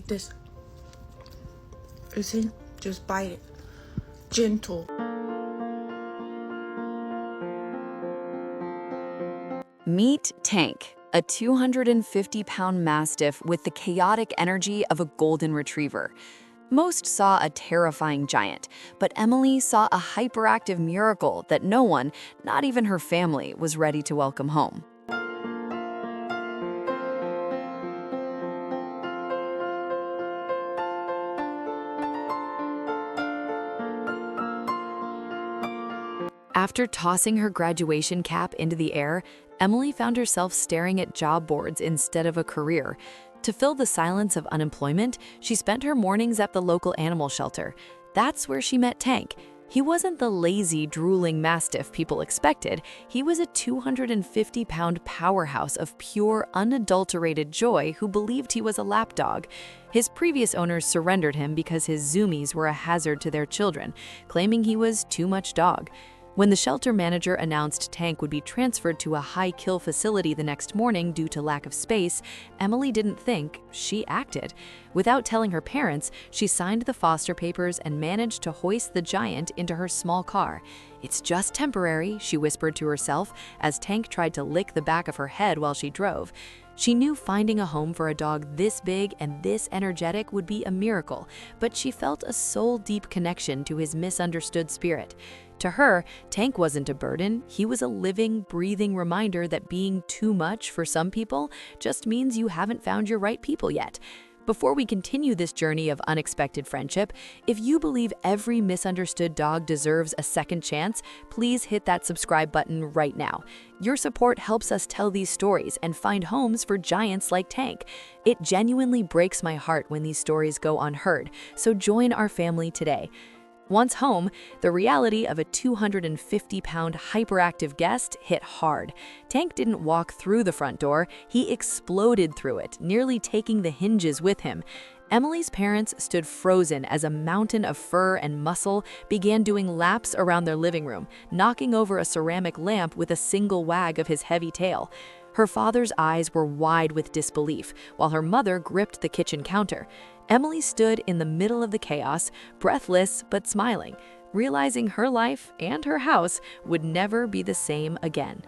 like this. You see? Just bite it. Gentle. Meet Tank, a 250-pound Mastiff with the chaotic energy of a golden retriever. Most saw a terrifying giant, but Emily saw a hyperactive miracle that no one, not even her family, was ready to welcome home. After tossing her graduation cap into the air, Emily found herself staring at job boards instead of a career. To fill the silence of unemployment, she spent her mornings at the local animal shelter. That's where she met Tank. He wasn't the lazy, drooling Mastiff people expected. He was a 250-pound powerhouse of pure, unadulterated joy who believed he was a lapdog. His previous owners surrendered him because his zoomies were a hazard to their children, claiming he was too much dog. When the shelter manager announced Tank would be transferred to a high-kill facility the next morning due to lack of space, Emily didn't think, she acted. Without telling her parents, she signed the foster papers and managed to hoist the giant into her small car. "It's just temporary," she whispered to herself as Tank tried to lick the back of her head while she drove. She knew finding a home for a dog this big and this energetic would be a miracle, but she felt a soul-deep connection to his misunderstood spirit. To her, Tank wasn't a burden. He was a living, breathing reminder that being too much for some people just means you haven't found your right people yet. Before we continue this journey of unexpected friendship, if you believe every misunderstood dog deserves a second chance, please hit that subscribe button right now. Your support helps us tell these stories and find homes for giants like Tank. It genuinely breaks my heart when these stories go unheard, so join our family today. Once home, the reality of a 250-pound hyperactive guest hit hard. Tank didn't walk through the front door, he exploded through it, nearly taking the hinges with him. Emily's parents stood frozen as a mountain of fur and muscle began doing laps around their living room, knocking over a ceramic lamp with a single wag of his heavy tail. Her father's eyes were wide with disbelief, while her mother gripped the kitchen counter. Emily stood in the middle of the chaos, breathless but smiling, realizing her life and her house would never be the same again.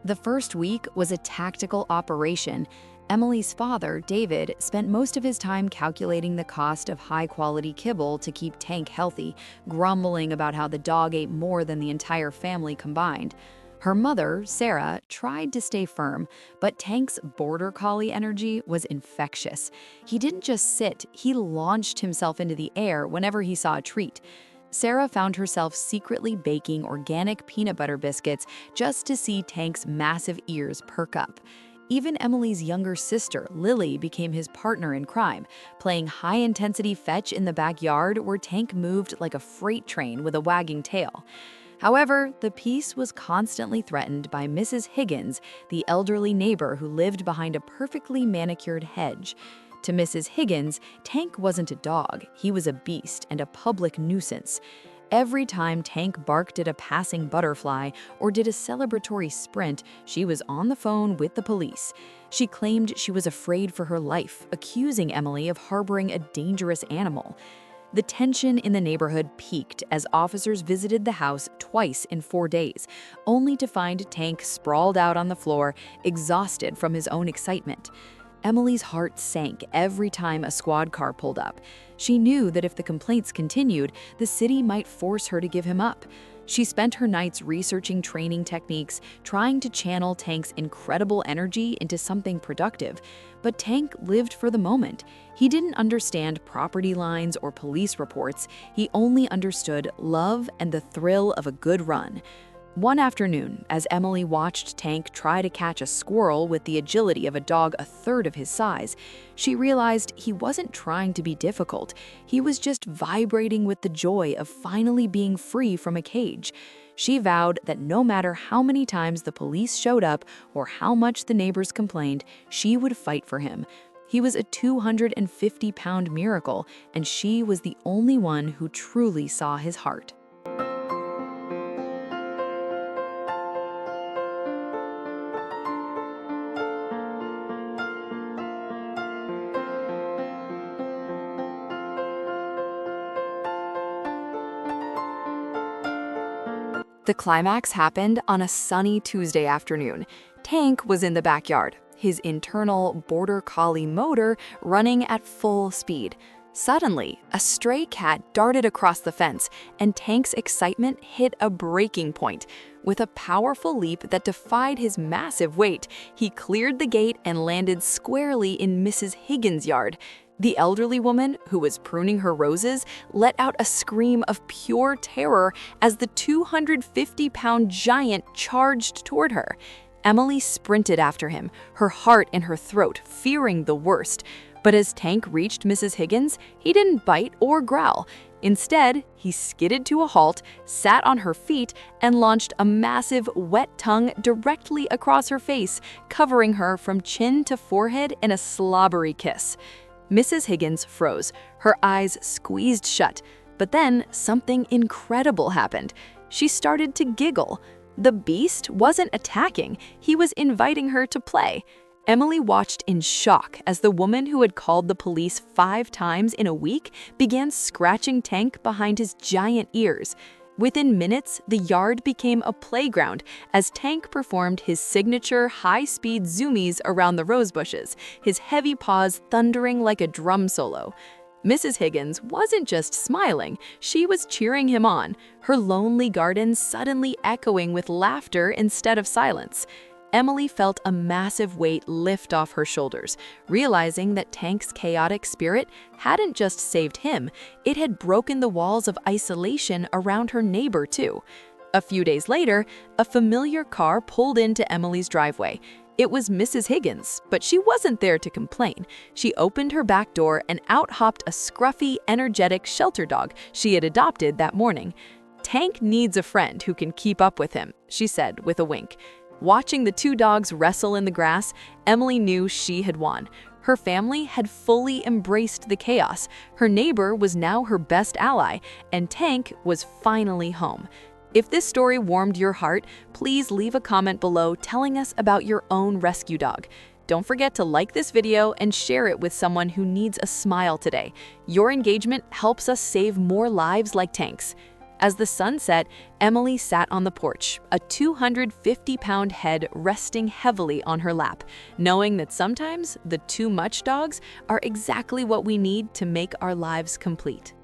The first week was a tactical operation. Emily's father, David, spent most of his time calculating the cost of high-quality kibble to keep Tank healthy, grumbling about how the dog ate more than the entire family combined. Her mother, Sarah, tried to stay firm, but Tank's border collie energy was infectious. He didn't just sit, he launched himself into the air whenever he saw a treat. Sarah found herself secretly baking organic peanut butter biscuits just to see Tank's massive ears perk up. Even Emily's younger sister, Lily, became his partner in crime, playing high-intensity fetch in the backyard where Tank moved like a freight train with a wagging tail. However, the peace was constantly threatened by Mrs. Higgins, the elderly neighbor who lived behind a perfectly manicured hedge. To Mrs. Higgins, Tank wasn't a dog, he was a beast and a public nuisance. Every time Tank barked at a passing butterfly or did a celebratory sprint, she was on the phone with the police. She claimed she was afraid for her life, accusing Emily of harboring a dangerous animal. The tension in the neighborhood peaked as officers visited the house twice in 4 days, only to find Tank sprawled out on the floor, exhausted from his own excitement. Emily's heart sank every time a squad car pulled up. She knew that if the complaints continued, the city might force her to give him up. She spent her nights researching training techniques, trying to channel Tank's incredible energy into something productive. But Tank lived for the moment. He didn't understand property lines or police reports. He only understood love and the thrill of a good run. One afternoon, as Emily watched Tank try to catch a squirrel with the agility of a dog a third of his size, she realized he wasn't trying to be difficult. He was just vibrating with the joy of finally being free from a cage. She vowed that no matter how many times the police showed up or how much the neighbors complained, she would fight for him. He was a 250-pound miracle, and she was the only one who truly saw his heart. The climax happened on a sunny Tuesday afternoon. Tank was in the backyard, his internal border collie motor running at full speed. Suddenly, a stray cat darted across the fence, and Tank's excitement hit a breaking point. With a powerful leap that defied his massive weight, he cleared the gate and landed squarely in Mrs. Higgins' yard. The elderly woman, who was pruning her roses, let out a scream of pure terror as the 250-pound giant charged toward her. Emily sprinted after him, her heart in her throat, fearing the worst. But as Tank reached Mrs. Higgins, he didn't bite or growl. Instead, he skidded to a halt, sat on her feet, and launched a massive, wet tongue directly across her face, covering her from chin to forehead in a slobbery kiss. Mrs. Higgins froze, her eyes squeezed shut. But then something incredible happened. She started to giggle. The beast wasn't attacking, he was inviting her to play. Emily watched in shock as the woman who had called the police 5 times in a week began scratching Tank behind his giant ears. Within minutes, the yard became a playground as Tank performed his signature high-speed zoomies around the rose bushes, his heavy paws thundering like a drum solo. Mrs. Higgins wasn't just smiling, she was cheering him on, her lonely garden suddenly echoing with laughter instead of silence. Emily felt a massive weight lift off her shoulders, realizing that Tank's chaotic spirit hadn't just saved him, it had broken the walls of isolation around her neighbor too. A few days later, a familiar car pulled into Emily's driveway. It was Mrs. Higgins, but she wasn't there to complain. She opened her back door and out hopped a scruffy, energetic shelter dog she had adopted that morning. "Tank needs a friend who can keep up with him," she said with a wink. Watching the 2 dogs wrestle in the grass, Emily knew she had won. Her family had fully embraced the chaos. Her neighbor was now her best ally, and Tank was finally home. If this story warmed your heart, please leave a comment below telling us about your own rescue dog. Don't forget to like this video and share it with someone who needs a smile today. Your engagement helps us save more lives like Tank's. As the sun set, Emily sat on the porch, a 250-pound head resting heavily on her lap, knowing that sometimes the too much dogs are exactly what we need to make our lives complete.